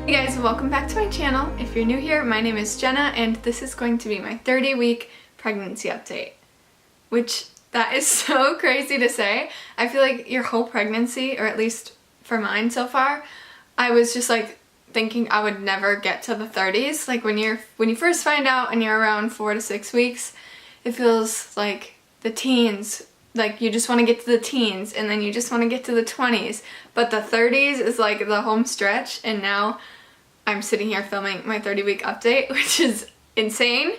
Hey guys, welcome back to my channel. If you're new here, my name is Jenna and this is going to be my 30-week pregnancy update. Which, that is so crazy to say. I feel like your whole pregnancy, or at least for mine so far, I was just like thinking I would never get to the 30s. Like when you first find out and you're around 4 to 6 weeks, it feels like the teens. Like you just want to get to the teens and then you just want to get to the 20s. But the 30s is like the home stretch, and now I'm sitting here filming my 30-week update, which is insane.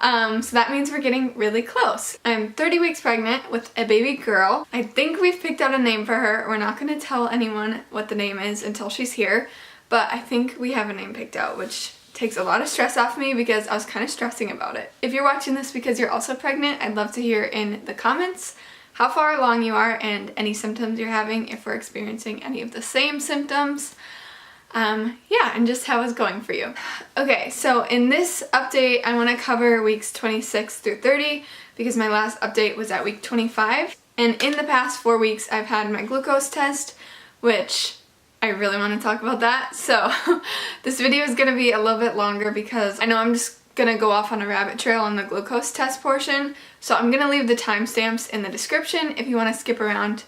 So that means we're getting really close. I'm 30 weeks pregnant with a baby girl. I think we've picked out a name for her. We're not going to tell anyone what the name is until she's here, but I think we have a name picked out, which takes a lot of stress off me because I was kind of stressing about it. If you're watching this because you're also pregnant, I'd love to hear in the comments how far along you are and any symptoms you're having, if we're experiencing any of the same symptoms. Yeah, and just how it's going for you. Okay, so in this update, I want to cover weeks 26 through 30 because my last update was at week 25. And in the past 4 weeks, I've had my glucose test, which I really want to talk about that. So this video is going to be a little bit longer because I know I'm just going to go off on a rabbit trail on the glucose test portion. So I'm going to leave the timestamps in the description if you want to skip around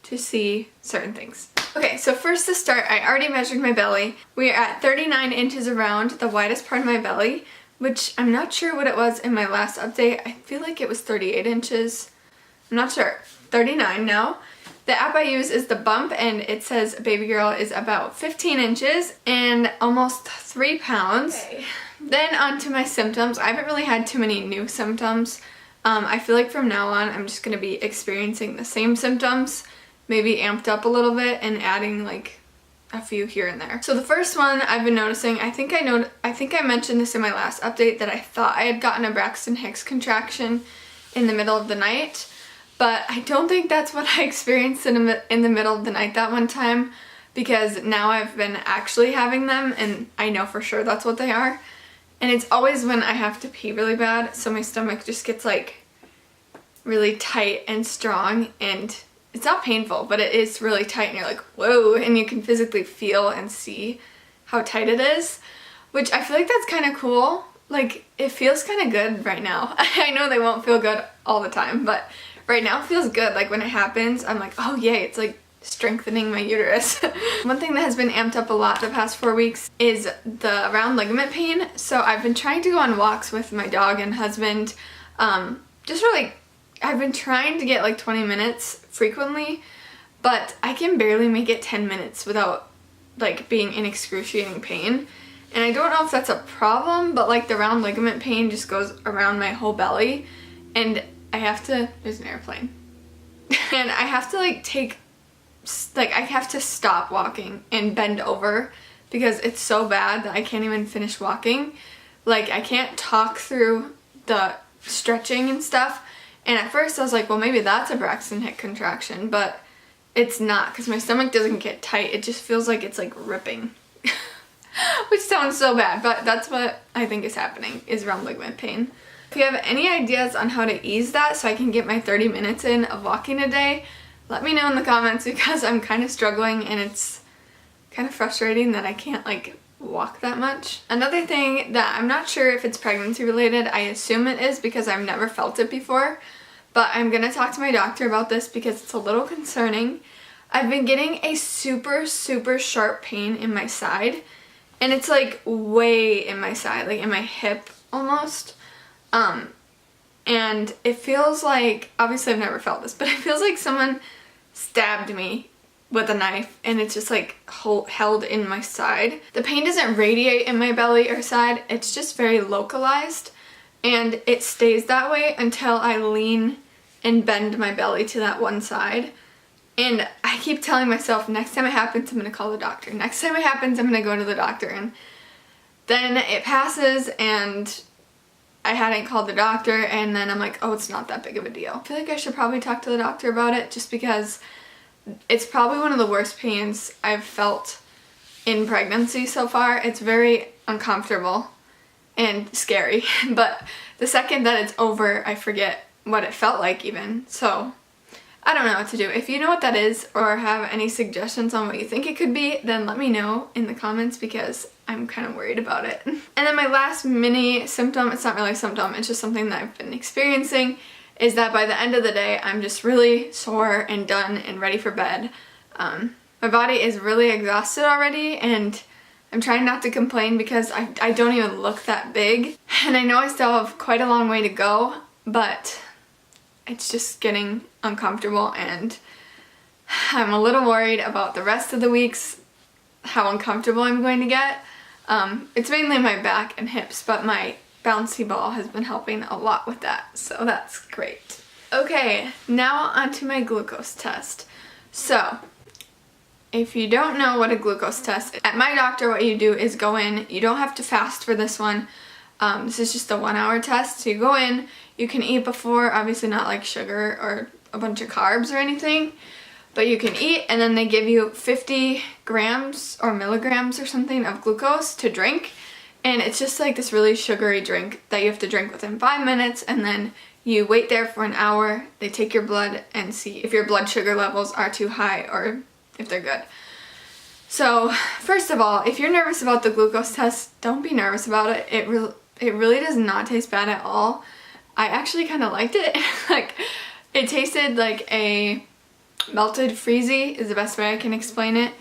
to see certain things. Okay, so first to start, I already measured my belly. We are at 39 inches around the widest part of my belly, which I'm not sure what it was in my last update. I feel like it was 38 inches. I'm not sure. 39 now. The app I use is the Bump, and it says baby girl is about 15 inches and almost 3 pounds. Okay. Then on to my symptoms. I haven't really had too many new symptoms. I feel like from now on I'm just going to be experiencing the same symptoms, maybe amped up a little bit and adding like a few here and there. So the first one I've been noticing, I think I mentioned this in my last update that I thought I had gotten a Braxton Hicks contraction in the middle of the night, but I don't think that's what I experienced in the middle of the night that one time, because now I've been actually having them and I know for sure that's what they are. And it's always when I have to pee really bad, so my stomach just gets like really tight and strong, and it's not painful, but it is really tight and you're like, whoa, and you can physically feel and see how tight it is, which I feel like that's kind of cool. Like, it feels kind of good right now. I know they won't feel good all the time, but right now it feels good. Like when it happens, I'm like, oh yay, it's like strengthening my uterus. One thing that has been amped up a lot the past 4 weeks is the round ligament pain. So I've been trying to go on walks with my dog and husband, just for like, I've been trying to get like 20 minutes frequently, but I can barely make it 10 minutes without like being in excruciating pain. And I don't know if that's a problem, but like the round ligament pain just goes around my whole belly, and I have to, there's an airplane, and I have to I have to stop walking and bend over because it's so bad that I can't even finish walking. Like I can't talk through the stretching and stuff. And at first I was like, well, maybe that's a Braxton Hicks contraction, but it's not, because my stomach doesn't get tight. It just feels like it's like ripping, which sounds so bad, but that's what I think is happening, is round ligament pain. If you have any ideas on how to ease that so I can get my 30 minutes in of walking a day, let me know in the comments, because I'm kind of struggling and it's kind of frustrating that I can't like walk that much. Another thing that I'm not sure if it's pregnancy related, I assume it is because I've never felt it before, but I'm gonna talk to my doctor about this because it's a little concerning. I've been getting a super sharp pain in my side, and it's like way in my side, like in my hip almost, and it feels like, obviously I've never felt this, but it feels like someone stabbed me with a knife and it's just like held in my side. The pain doesn't radiate in my belly or side, it's just very localized, and it stays that way until I lean and bend my belly to that one side. And I keep telling myself, next time it happens I'm gonna call the doctor, next time it happens I'm gonna go to the doctor, and then it passes and I hadn't called the doctor, and then I'm like, oh, it's not that big of a deal. I feel like I should probably talk to the doctor about it, just because it's probably one of the worst pains I've felt in pregnancy so far. It's very uncomfortable and scary, but the second that it's over, I forget what it felt like even. So I don't know what to do. If you know what that is or have any suggestions on what you think it could be, then let me know in the comments because I'm kind of worried about it. And then my last mini symptom, it's not really a symptom, it's just something that I've been experiencing, is that by the end of the day, I'm just really sore and done and ready for bed. My body is really exhausted already, and I'm trying not to complain because I don't even look that big. And I know I still have quite a long way to go, but it's just getting uncomfortable, and I'm a little worried about the rest of the weeks, how uncomfortable I'm going to get. It's mainly my back and hips, but my bouncy ball has been helping a lot with that, so that's great. Okay, now onto my glucose test. So, if you don't know what a glucose test is, at my doctor what you do is go in, you don't have to fast for this one. This is just a 1 hour test, so you go in, you can eat before, obviously not like sugar or a bunch of carbs or anything, but you can eat, and then they give you 50 grams or milligrams or something of glucose to drink, and it's just like this really sugary drink that you have to drink within 5 minutes, and then you wait there for an hour, they take your blood and see if your blood sugar levels are too high or if they're good. So first of all, if you're nervous about the glucose test, don't be nervous about it. It really does not taste bad at all. I actually kind of liked it. Like, it tasted like a melted Freezy is the best way I can explain it.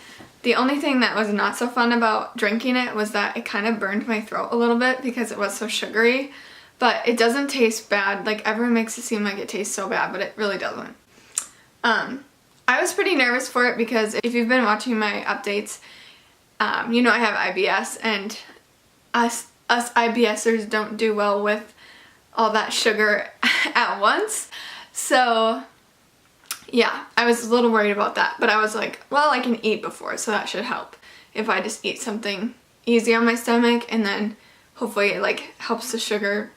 The only thing that was not so fun about drinking it was that it kind of burned my throat a little bit because it was so sugary, but it doesn't taste bad. Like, everyone makes it seem like it tastes so bad, but it really doesn't. I was pretty nervous for it because if you've been watching my updates, you know I have IBS, and us IBSers don't do well with all that sugar at once. So yeah, I was a little worried about that, but I was like, well, I can eat before, so that should help. If I just eat something easy on my stomach, and then hopefully it like helps the sugar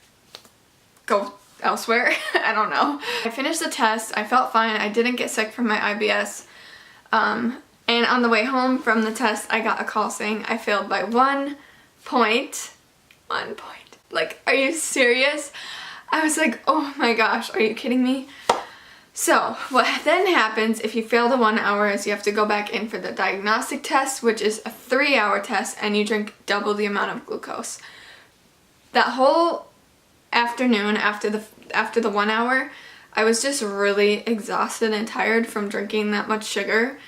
go elsewhere. I don't know. I finished the test. I felt fine. I didn't get sick from my IBS. And on the way home from the test, I got a call saying I failed by 1 point. 1 point. Like, are you serious? I was like, oh my gosh, are you kidding me? So what then happens if you fail the 1 hour is you have to go back in for the diagnostic test, which is a 3 hour test, and you drink double the amount of glucose. That whole afternoon after the 1 hour, I was just really exhausted and tired from drinking that much sugar.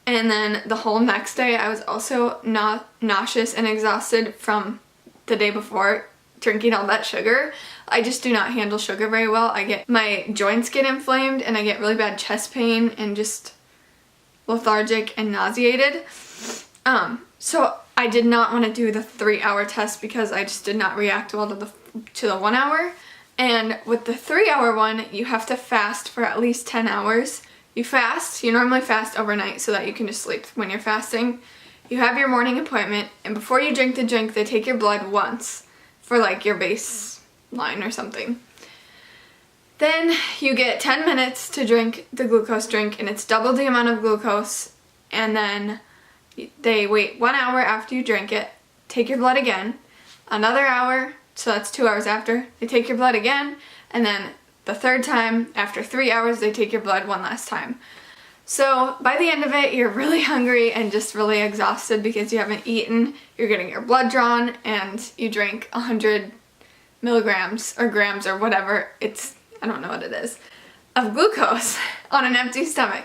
And then the whole next day I was also nauseous and exhausted from the day before drinking all that sugar. I just do not handle sugar very well. My joints get inflamed, and I get really bad chest pain and just lethargic and nauseated. So I did not want to do the 3 hour test because I just did not react well to the 1 hour. And with the 3 hour one, you have to fast for at least 10 hours. You normally fast overnight so that you can just sleep when you're fasting. You have your morning appointment, and before you drink the drink, they take your blood once for like your baseline or something. Then you get 10 minutes to drink the glucose drink, and it's double the amount of glucose, and then they wait 1 hour after you drink it, take your blood again, another hour, so that's 2 hours after, they take your blood again, and then the third time, after 3 hours, they take your blood one last time. So by the end of it, you're really hungry and just really exhausted because you haven't eaten, you're getting your blood drawn, and you drink 100 milligrams or grams or whatever, I don't know what it is, of glucose on an empty stomach.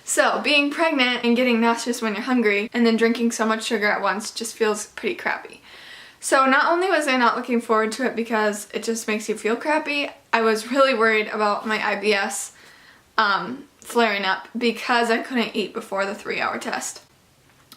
So being pregnant and getting nauseous when you're hungry and then drinking so much sugar at once just feels pretty crappy. So not only was I not looking forward to it because it just makes you feel crappy, I was really worried about my IBS flaring up because I couldn't eat before the 3 hour test.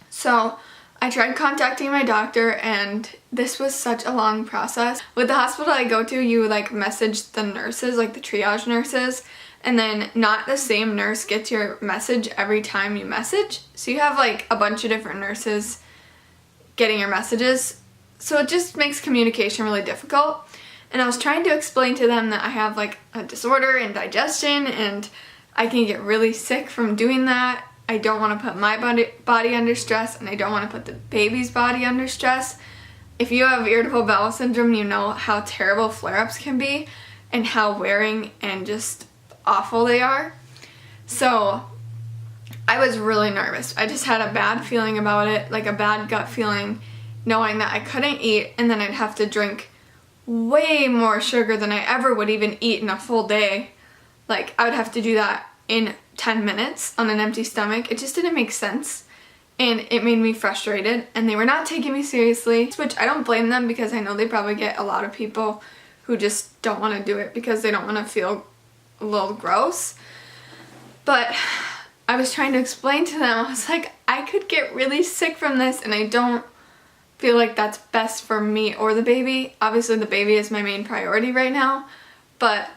So I tried contacting my doctor, and this was such a long process. With the hospital I go to, you like message the nurses, like the triage nurses, and then not the same nurse gets your message every time you message. So you have like a bunch of different nurses getting your messages. So it just makes communication really difficult. And I was trying to explain to them that I have like a disorder in digestion, and I can get really sick from doing that. I don't want to put my body under stress, and I don't want to put the baby's body under stress. If you have irritable bowel syndrome, you know how terrible flare-ups can be and how wearing and just awful they are. So I was really nervous. I just had a bad feeling about it, like a bad gut feeling, knowing that I couldn't eat and then I'd have to drink way more sugar than I ever would even eat in a full day. Like, I would have to do that in 10 minutes on an empty stomach. It just didn't make sense. And it made me frustrated. And they were not taking me seriously, which I don't blame them because I know they probably get a lot of people who just don't want to do it because they don't want to feel a little gross. But I was trying to explain to them, I was like, I could get really sick from this and I don't feel like that's best for me or the baby. Obviously the baby is my main priority right now, but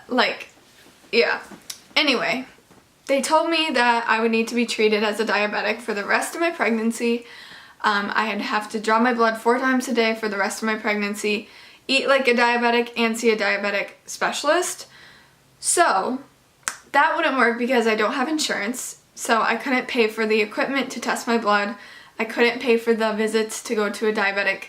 like, yeah. Anyway, they told me that I would need to be treated as a diabetic for the rest of my pregnancy. I'd have to draw my blood 4 times a day for the rest of my pregnancy, eat like a diabetic, and see a diabetic specialist. So that wouldn't work because I don't have insurance, so I couldn't pay for the equipment to test my blood. I couldn't pay for the visits to go to a diabetic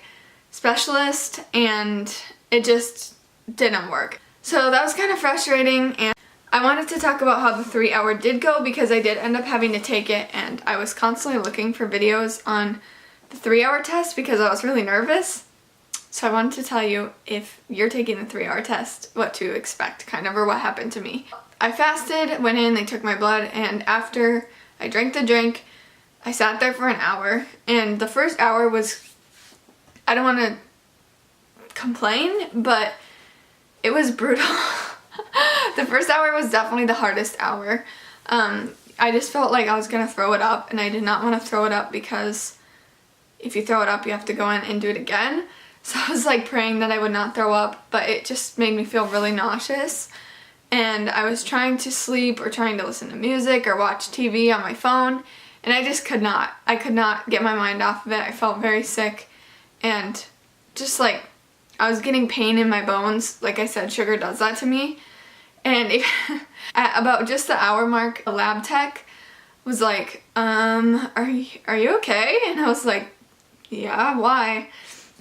specialist, and it just didn't work. So that was kind of frustrating, and I wanted to talk about how the 3-hour did go because I did end up having to take it, and I was constantly looking for videos on the 3-hour test because I was really nervous. So I wanted to tell you, if you're taking the 3-hour test, what to expect, kind of, or what happened to me. I fasted, went in, they took my blood, and after I drank the drink, I sat there for an hour, and the first hour was, I don't want to complain, but it was brutal. The first hour was definitely the hardest hour. I just felt like I was going to throw it up, and I did not want to throw it up because if you throw it up, you have to go in and do it again. So I was like praying that I would not throw up, but it just made me feel really nauseous. And I was trying to sleep or trying to listen to music or watch TV on my phone, and I just could not. I could not get my mind off of it. I felt very sick, and just like I was getting pain in my bones. Like I said, sugar does that to me. And at about just the hour mark, the lab tech was like, are you okay? And I was like, yeah, why?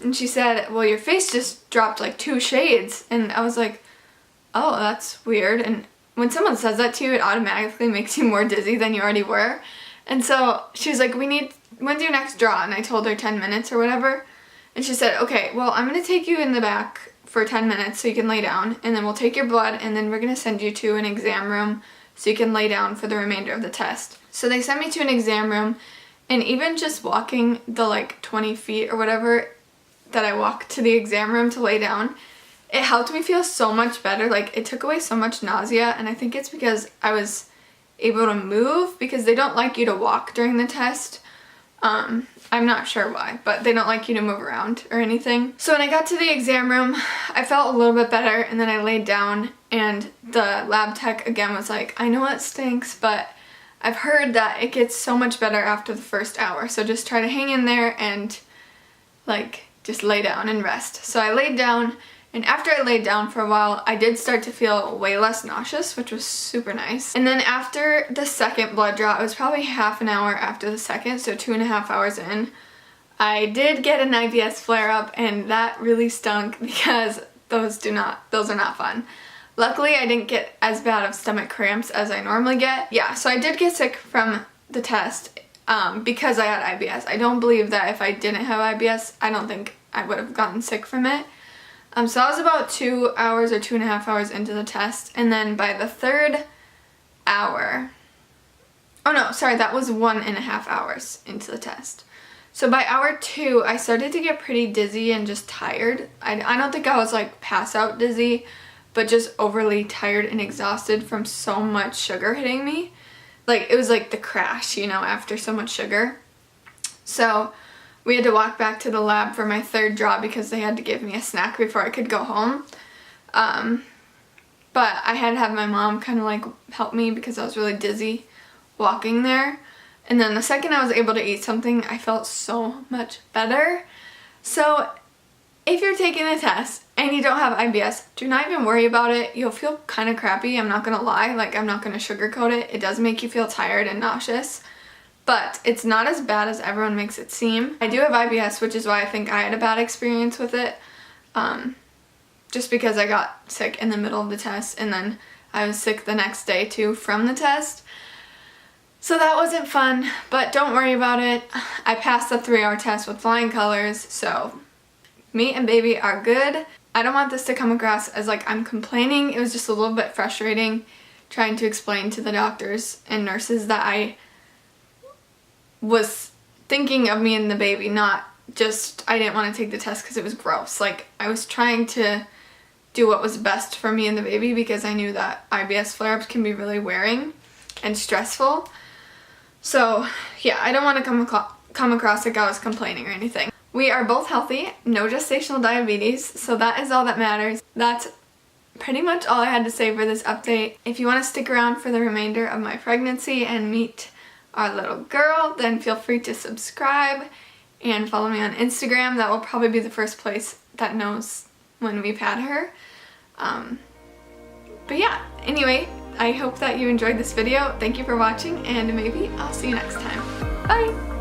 And she said, well, your face just dropped like 2 shades. And I was like, oh, that's weird. And when someone says that to you, it automatically makes you more dizzy than you already were. And so she was like, when's your next draw? And I told her 10 minutes or whatever. And she said, okay, well, I'm going to take you in the back for 10 minutes so you can lay down. And then we'll take your blood, and then we're going to send you to an exam room so you can lay down for the remainder of the test. So they sent me to an exam room, and even just walking the like 20 feet or whatever that I walked to the exam room to lay down, it helped me feel so much better. Like, it took away so much nausea, and I think it's because I was able to move, because they don't like you to walk during the test. I'm not sure why, but they don't like you to move around or anything. So when I got to the exam room, I felt a little bit better, and then I laid down, and the lab tech again was like, I know it stinks, but I've heard that it gets so much better after the first hour, so just try to hang in there and like just lay down and rest. So I laid down, and after I laid down for a while, I did start to feel way less nauseous, which was super nice. And then after the second blood draw, it was probably half an hour after the second, so 2.5 hours in, I did get an IBS flare-up, and that really stunk because those are not fun. Luckily, I didn't get as bad of stomach cramps as I normally get. Yeah, so I did get sick from the test because I had IBS. I don't believe that if I didn't have IBS, I don't think I would have gotten sick from it. So I was about 2 hours or 2.5 hours into the test, and then by the 3rd hour, oh no, sorry, that was 1.5 hours into the test. So by hour 2, I started to get pretty dizzy and just tired. I don't think I was like pass out dizzy, but just overly tired and exhausted from so much sugar hitting me. Like, it was like the crash, you know, after so much sugar. So we had to walk back to the lab for my 3rd draw because they had to give me a snack before I could go home. But I had to have my mom kind of like help me because I was really dizzy walking there. And then the second I was able to eat something, I felt so much better. So if you're taking the test and you don't have IBS, do not even worry about it. You'll feel kind of crappy, I'm not gonna lie. Like, I'm not gonna sugarcoat it. It does make you feel tired and nauseous, but it's not as bad as everyone makes it seem. I do have IBS, which is why I think I had a bad experience with it. Just because I got sick in the middle of the test, and then I was sick the next day too from the test. So that wasn't fun, but don't worry about it. I passed the 3-hour test with flying colors, so me and baby are good. I don't want this to come across as like I'm complaining. It was just a little bit frustrating trying to explain to the doctors and nurses that I was thinking of me and the baby, not just I didn't want to take the test because it was gross. Like, I was trying to do what was best for me and the baby because I knew that IBS flare-ups can be really wearing and stressful. So yeah, I don't want to come across like I was complaining or anything. We are both healthy, no gestational diabetes, so that is all that matters. That's pretty much all I had to say for this update. If you want to stick around for the remainder of my pregnancy and meet our little girl, then feel free to subscribe and follow me on Instagram. That will probably be the first place that knows when we've had her. But yeah, anyway, I hope that you enjoyed this video. Thank you for watching, and maybe I'll see you next time. Bye!